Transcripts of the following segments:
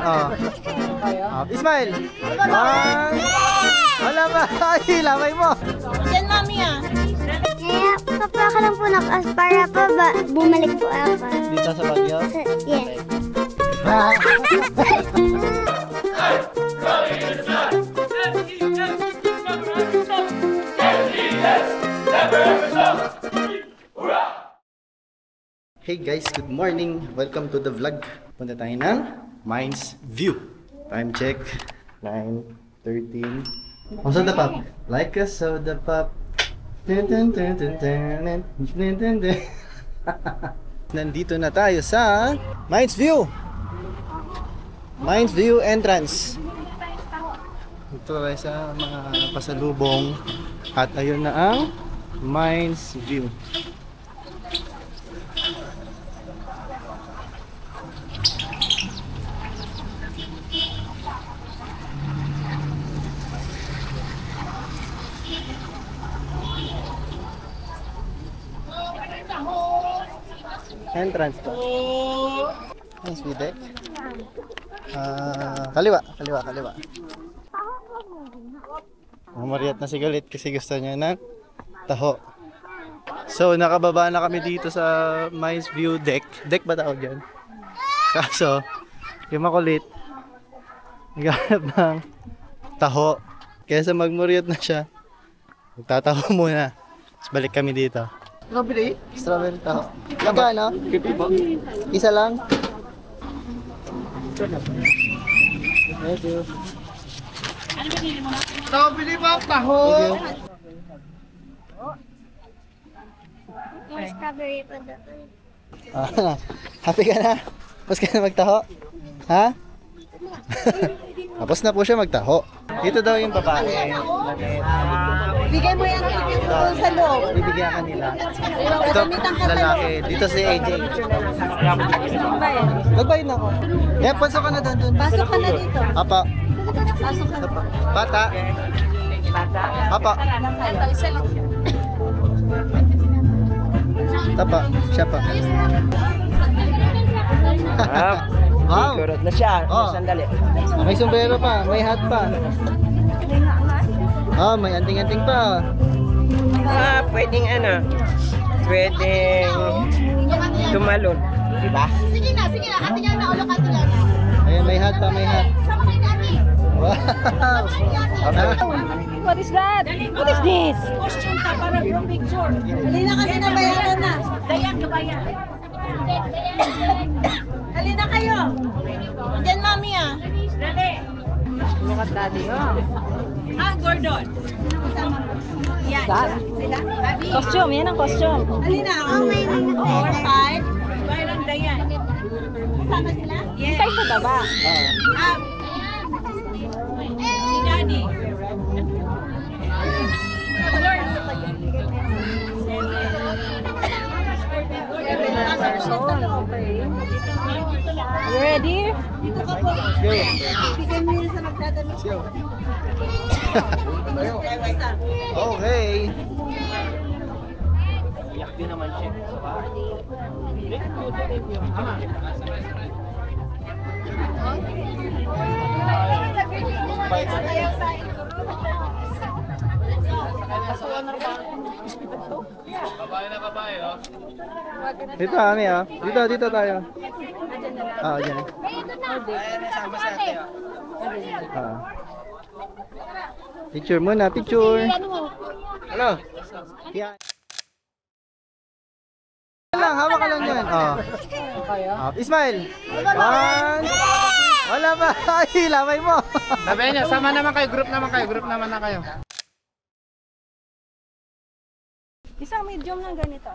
Oh. Smile. Wala ba? Ay, lamay mo. Diyan, mami ah. Kaya kapag ka lang po nakas para pa ba bumalik po ako. Dito sa Baguio? Yes. Hey guys, good morning. Welcome to the vlog. Punta tayo ng Mines View. Time check. 9:13. Oh, soda pop. Like a soda pop. Nandito na tayo sa Mines View. Mines View entrance. Ito tayo sa mga pasalubong. At ayun na ang Mines View. Entrance to. Nice view deck. Kaliwa. Mamariat na si Galit kasi gusto niya ng taho. So nakababa na kami dito sa Mines View deck. Deck ba tawag dyan? Kaso, yung makulit, naghanap ng taho. Kaya sa magmuriat na siya, magtataho muna. Tapos balik kami dito. Strawberry? Strawberry taho. Magkano? 50 po. Isa lang? Thank you. Strawberry po, taho! Yung strawberry po doon. Happy ka na? Tapos ka na magtaho? Ha? Tapos na po siya magtaho. Dito daw yung babae. Bigay mo yan doon sa loob. Bibigyan ka nila. Ito, lalaki. Dito si AJ. Nagbayad na ako. Eh, pasok ka na doon. Pasok ka na dito. Apa. Pasok ka na. Bata. Apa. Tapa. Siya pa. Wow. Kurot na siya. Oh. Sandali. May sombrero pa. May hat pa. Oh, may anting-anting pa. Pwedeng pwedeng tumalon. Diba? Sige na. Ate niya na ulo ka niya. Ayan, may hat pa, may hat. Sama kayo natin. Wow. What is that? What is this? Costume ta para from picture. Halina kasi nabayaran na. Dayan kabayan. Halina kayo. Diyan, mami ah. Look at daddy. Gordon. Yan. Sila. Abi. Costume, yan ang costume. Halina. Oh, may mga 4, 5. Bayran Dayan. Kasama sila? Yes. Kay sa baba. Si Daddy. You ready? Dito ka po. Bigyan mo yun sa magdadalo. Okay. Yakbi naman siya. Dito kami ah. Dito tayo. Diyan. Picture muna, picture. Hello. Yan. Lang, hawak ka lang yan. Smile. Wala ba? Ay, lamay mo. Sabi niya, sama naman kayo, group naman na kayo. Isang medium ng ganito.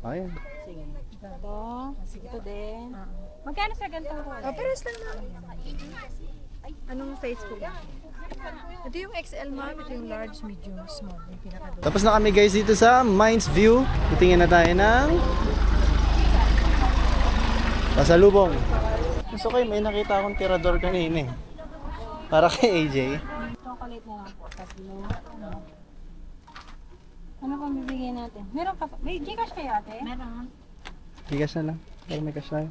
Ayan. Ito. Sige, ito din. Magkano sa ganito? Pares lang na. Anong size po ba? Ito yung XL ma'am, ito yung large, medium, small. Yung pinaka-doon. Tapos na kami guys dito sa Mines View. Titingin na tayo ng pasalubong. Gusto ko may nakita akong tirador kanina eh. Para kay AJ. Chocolate na lang po. Tatlo. Ano pang bibigyan natin? Meron ka pa? May Gcash kayo ate? Meron. Gigas na lang. Para may cash tayo.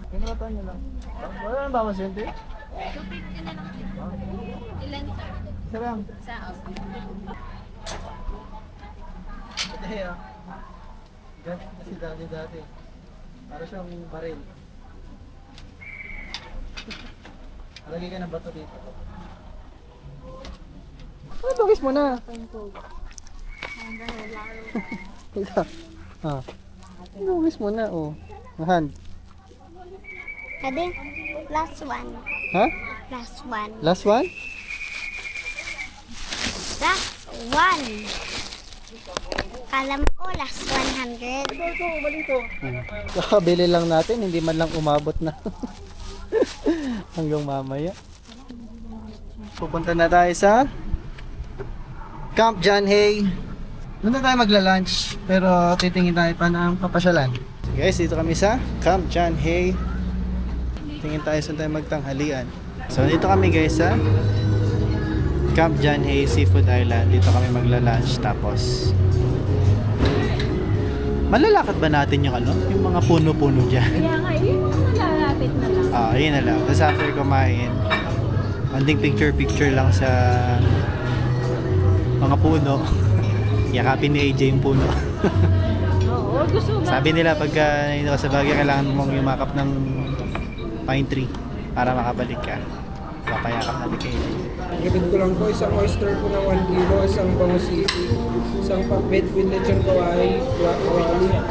Pinratan nyo lang. Wala nang bawas yun, te? Ilan? Isa lang. Sa Ate, ganito kasi dati. Para siyang baril. Lagay ka ng bato dito. Ah, bagis mo na. Ito. Ah. Bagis mo na, oh. Hand. Pwede? Last one. Ha? Last one. Last one? Last one. Kala mo ko last 100. Kakabili lang natin, hindi man lang umabot na. Hanggang mamaya. Pupunta na tayo sa Camp John Hay. Doon na tayo magla-lunch, pero titingin tayo pa ng papasyalan. So guys, dito kami sa Camp John Hay. Tingin tayo saan tayo magtanghalian. So dito kami guys sa Camp John Hay Seafood Island. Dito kami magla-lunch, tapos malalakad ba natin yung ano? Yung mga puno-puno dyan? Kaya nga, yun yung malalapit na lang. Yun na lang. Tapos after kumain, anding picture-picture lang sa mga puno. Yakapin ni AJ yung puno. Oo, gusto ba? Sabi nila pagka nandito ka sa Baguio, kailangan mong yumakap ng pine tree para makabalik ka. Papayakap natin kay AJ. Gawin ko lang po, isang oyster po na 1 kilo, isang bangus sisig, isang pakbet with lechon kawali,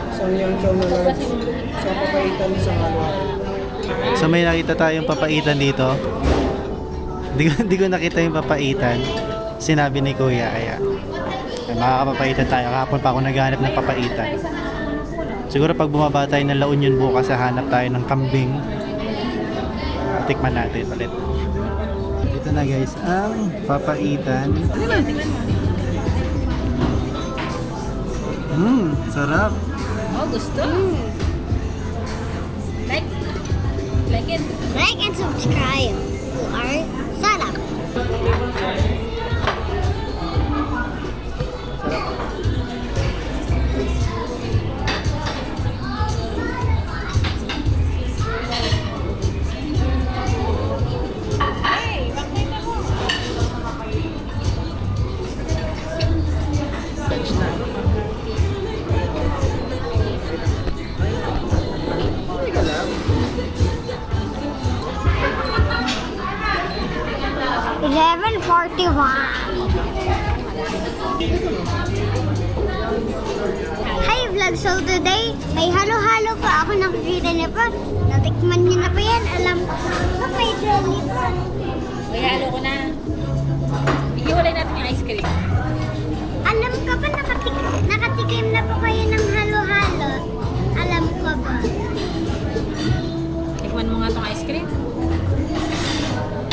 isang yangchow na lunch, isang papaitan, isang halo-halo. So may nakita tayong papaitan dito. Hindi ko nakita yung papaitan. Sinabi ni Kuya, kaya makakapapaitan tayo. Kahapon pa ako naghahanap ng papaitan. Siguro pag bumaba tayo ng La Union bukas, hahanap tayo ng kambing. Tikman natin palit. Ito na guys, ang papaitan. Sarap. Oh, gusto? Like it? Like and subscribe to our Sarap. Hi vlog, so today may halo-halo pa ako nakikita niyo pa. Natikman niyo na pa yan, alam ko. May jelly pa. May halo ko na. Ihiwalay natin yung ice cream. Alam ka ba, nakatikim na po kayo ng halo-halo? Alam ko ba? Tikman mo nga itong ice cream.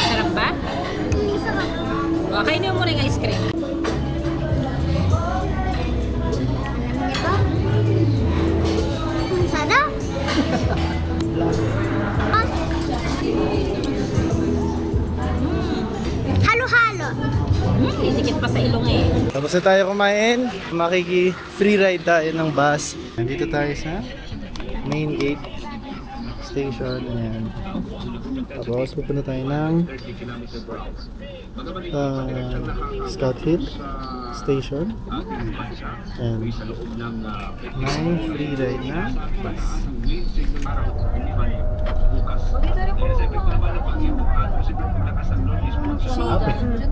Sarap ba? Hindi sarap. O, kainin mo muna yung ice cream. Alam niyo ba? Ang sarap. Ah. Halo-halo. Didikit pa sa ilong eh. Tapos na tayo kumain. Makiki-free ride tayo ng bus. Nandito tayo sa main gate station. Ayan. Tapos pupunta tayo ng Scout Hill Station. And may free ride na bus.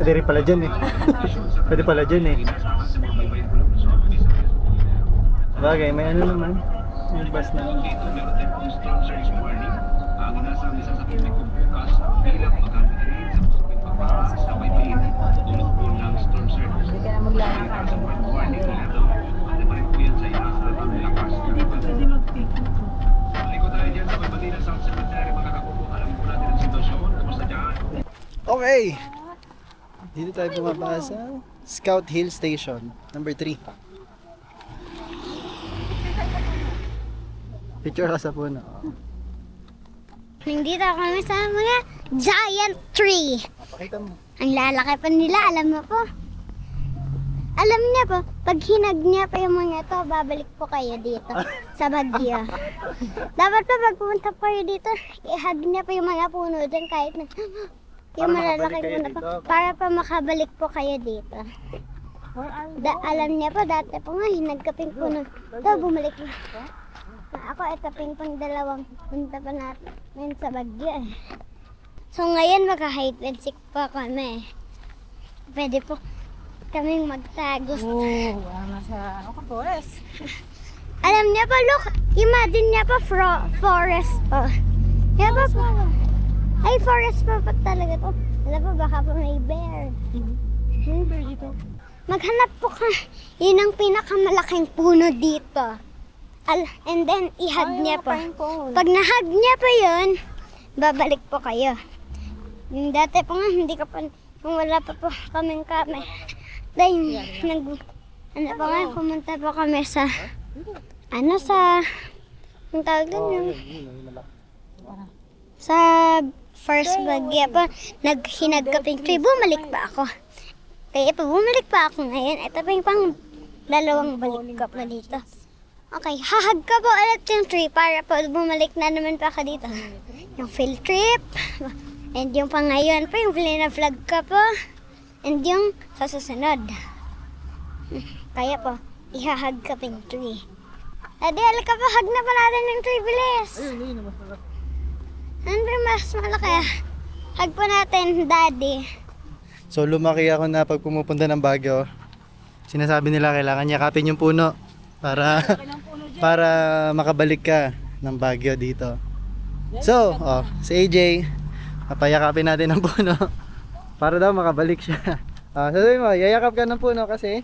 Pwede rin pala dyan eh. Pwede pala dyan eh. Bagay, may ano naman. May bus na. Hindi ka na maglalakad. Okay! Dito tayo bumaba sa Scout Hill Station, number 3. Picture ka sa puno. Nandito kami sa mga giant tree. Pakita mo. Ang lalaki pa nila, alam mo po. Alam niya po, pag hinag niya pa yung mga to, babalik po kayo dito sa Baguio. Dapat pa pag pumunta po kayo dito, ihag niya pa yung mga puno dyan kahit na yung malalaki puno pa. Para pa makabalik po kayo dito. Alam niya pa, dati po nga, hinagkaping puno. Ito, bumalik na. Ako, ito pang dalawang punta pa natin sa Baguio eh. So ngayon, maka-hide and seek pa kami. Pwede po kaming magtagos. Ano ka, forest? Alam niya pa, look, imagine niya pa forest pa. Kaya pa ay forest pa talaga to. Alam pa, baka pa may bear. May bear dito. Maghanap po ka. Yun ang pinakamalaking puno dito. And then, ihag niya pa. Pag nahag niya pa yun, babalik po kayo. Yung dati po nga, hindi ka pa, kung wala pa po kaming kami. Dahil, pa nga, pumunta po kami sa, yung tawag doon yung, sa first Baguio pa, hinagkaping tree, bumalik pa ako. Kaya pa, bumalik pa ako ngayon. Ito pa yung pang dalawang balik ka pa dito. Okay, hahag ka po ulit yung tree para po bumalik na naman pa ka dito. Yung field trip, and yung pang ngayon pa, yung vlog ka po, and yung sa susunod. Kaya po, ihahag ka pa yung tree. Adi, halika po, hag na pa natin yung tree, bilis. Ayun, mas malaki. Ano ba yung mas malaki? Hag po natin, daddy. So lumaki ako na pag pumupunta ng Baguio. Sinasabi nila kailangan yakapin yung puno para makabalik ka ng Baguio dito. So, si AJ, papayakapin natin ng puno para daw makabalik siya. Sabi mo, yayakap ka ng puno kasi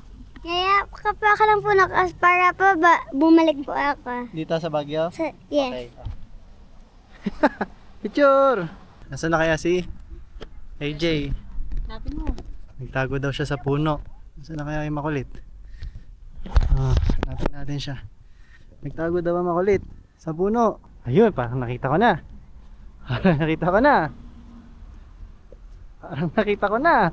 Yayakap pa ka lang po para po bumalik po ako. dito sa Baguio. Yes. Okay. Picture! Nasaan na kaya si AJ? Hanapin mo. Nagtago daw siya sa puno. Nasaan na kaya yung makulit? Hanapin natin siya. Nagtago daw ang makulit sa puno. Ayun, parang nakita ko na. Parang nakita ko na.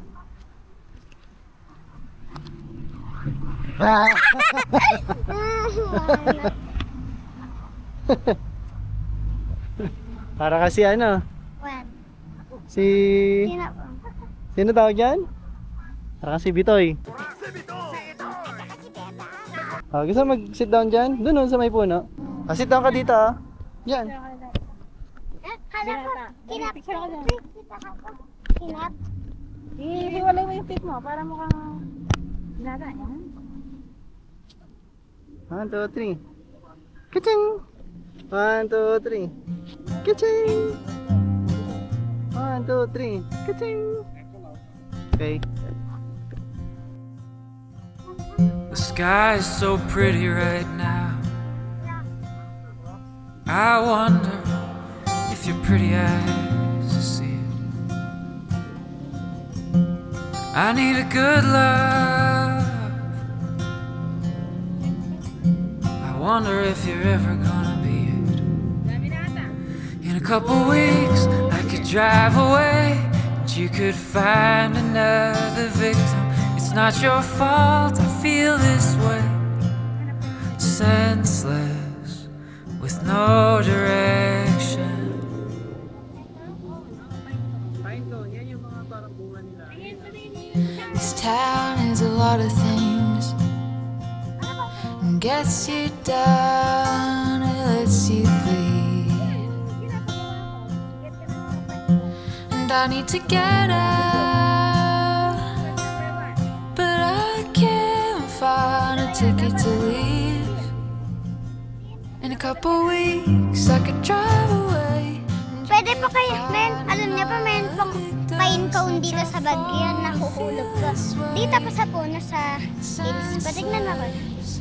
Para kasi ano? What? Si... Sino po? Sino tawag dyan? Para kasi Bitoy. Gusto mag-sit down dyan? Doon sa may puno. Sit down ka dito Dyan. Hala po, kinap. Kita ka po. Kinap. Ihiwalay mo yung feet mo para mukhang binata. Yan. 1, 2, 3. Kaching! 1, 2, 3. Kaching! 1, 2, 3. Kaching! Okay. The sky is so pretty right now. I wonder if your pretty eyes see it. I need a good love. I wonder if you're ever gonna be it. In a couple weeks I could drive away and you could find another victim. It's not your fault I feel this way. Senseless with no direction. This town is a lot of things. It gets you down, it lets you bleed. And I need to get out, but I can't find a ticket to leave. In a couple weeks I could drive away. Pwede po kayo, alam niya pa, mayroon pong pine cone dito sa Baguio na huhulog ko. Dito po sa puno sa hills. Patignan mo ko.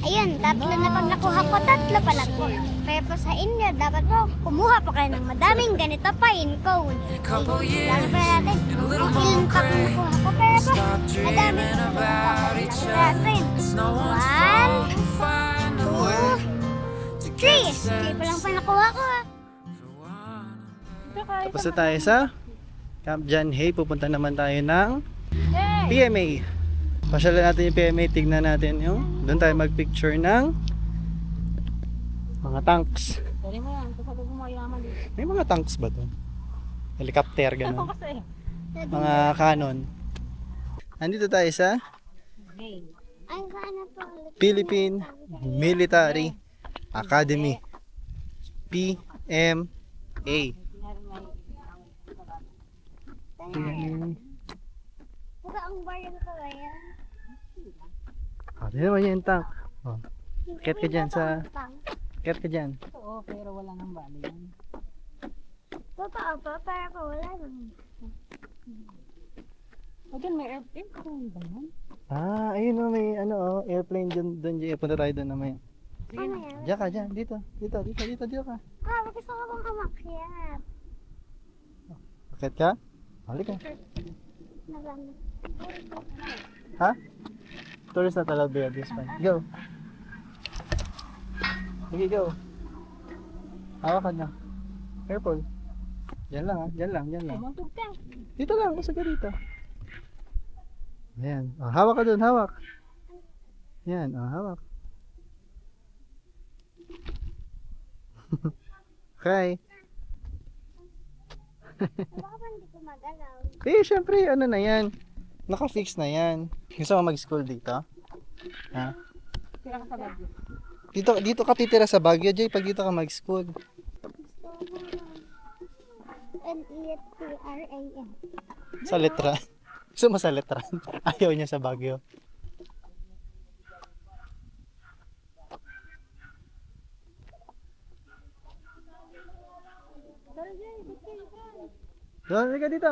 Ayun, tatlo na pag nakuha ko, tatlo pa lang po. Kaya po sa inyo, dapat po kumuha po kayo ng madaming ganito pine cone. Lalo pa natin, kung ilan pa kung nakuha ko. Pero po, madaming natin. 1, 2, 3. Hindi pa lang pa nakuha ko. Tapos na tayo sa Camp John Hay. Pupunta naman tayo ng PMA. Pasyalan natin yung PMA, tignan natin yung doon tayo magpicture ng mga tanks. Dali mo yan, kasi mo mayaman dito. May mga tanks ba doon? Helicopter, gano'n. Kasi, Mga cannon. Nandito tayo sa Ang sana po. Philippine Military Academy. PMA. Baka ang baril ko ba yan? Di naman yung tank. Oh. Kit ka dyan sa... Kit ka dyan. oo, pero wala nang bali yan. Totoo pa, para ko wala naman. Again, may airplane ba yan? Ah, ayun o, may ano oh, airplane dyan, doon dyan. Punta tayo doon naman. Ano yan? Diyan ka, dyan. Dito ka. Gusto ko bang umakyat? Akit ka? Halika. Nagano. Ha? Tourist not allowed there this one. Go. Sige, go. Hawakan niya. Careful. Diyan lang ha. Diyan lang. Mantog ka. Dito lang. Basta ka dito. Ayan. Oh, hawak ka dun. Hawak. Yan. Oh, hawak. Okay. Baka ba hindi ko magalaw? Syempre, ano na yan. Naka-fix na yan. Gusto mo mag-school dito? Ha? Tira ka sa bagyo. Dito ka titira sa Baguio, Jay, pag dito ka mag-school. Gusto ko N-E-T-R-A-N. Sa letra. Gusto mo sa letra? Ayaw niya sa Baguio. Doon, halika dito.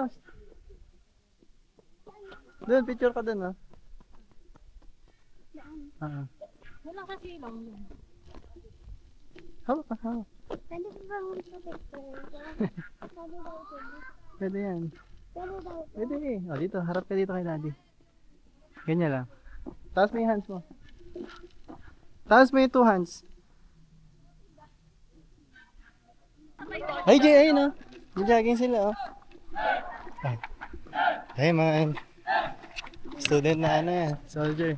Doon, picture ka doon, ha? Wala kasi lang yun. Hawak ka, hawak. Pwede ko bang mag-picture? Pwede daw po. Pwede yan. Pwede daw po. Pwede eh. O, dito, harap ka dito kay daddy. Ganyan lang. Taas mo yung hands mo. Taas mo yung two hands. Ay, Jay, ayun, oh. Jogging sila, oh. Ay, mga student na ano yan, soldier.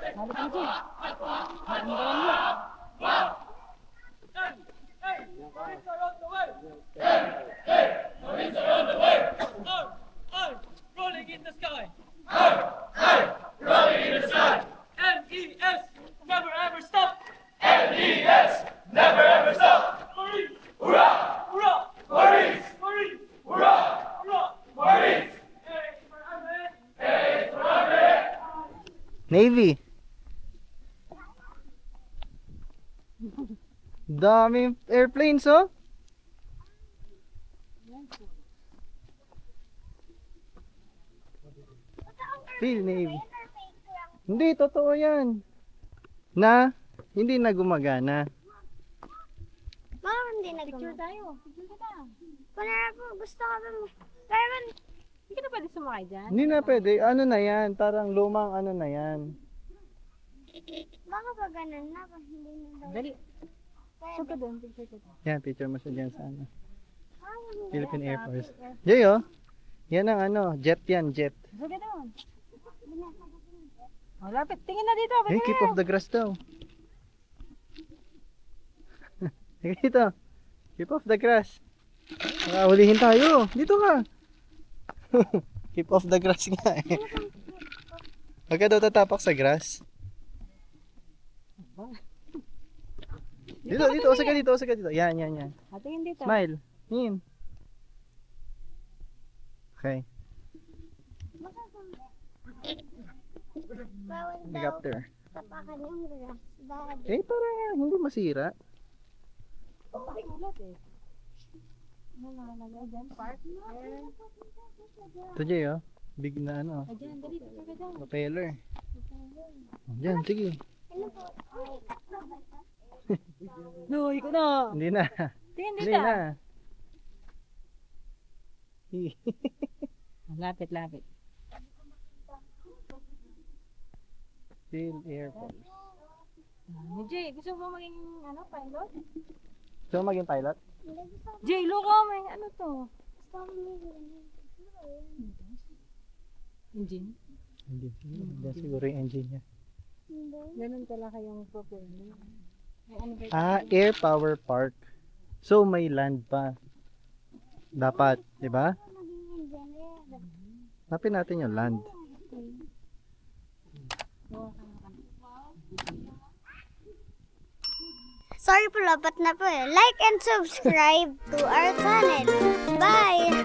Sabi ka dyan. Rolling in the sky. Rolling in the sky. MES, never ever stop. MES, never ever stop. Marines, hurrah, hurrah. Marines, Marines, hurrah, hurrah. Marines. Hey, for army. Hey, for army. Navy. Daming airplanes, oh. Phil Navy. Hindi, totoo yan. Na, hindi na gumagana. Baka hindi na Picture gumagana. tayo. Picture ka na. Kunwari po, gusto ko ba mo? Pero Hindi ka na pwede sumakay dyan. Hindi na pwede. Ano na yan? Parang lumang ano na yan. baka ba ganun na? Baka hindi na daw. Dali. Pwede. Picture ka doon. Picture ka doon. Yan, picture mo siya dyan sa ano. Ah, hindi. Philippine Air Force. Jay, oh. Yan ang ano, jet yan, jet. Picture ka doon. Oh, lapit. Tingin na dito. Eh, keep off the grass daw. Tingnan dito. Keep off the grass. Nakahulihin tayo. Dito ka. Keep off the grass nga eh. Huwag ka daw tatapak sa grass. Dito, dito. Usa ka dito, usa ka dito. Yan, yan, yan. Ah, tingin dito. Smile. Yin. Okay. Bawal daw Helicopter. tapakan yung grass. Dahil Eh, para hindi masira. Ulat eh. Ano nakalagay dyan? Park? Ito, Jay, oh. Big na ano. Ayan, dali. Picture ka dyan. Propeller. Diyan, sige. ano po? No, ikaw na. Hindi na. Tingin Hindi dito. na. Lapit, lapit. Still Air Force. Jay, gusto mo maging ano, pilot? Gusto mo maging pilot? Hindi gusto ko. Jay, loko, may ano to? Gusto ko may ganun. Engine? Hindi siguro yung engine niya. Ganun pala kayong propeller. Air Power Park. So may land pa. Dapat, di ba? Hanapin natin yung land. Sorry po, lapat na po eh. Like and subscribe to our channel. Bye!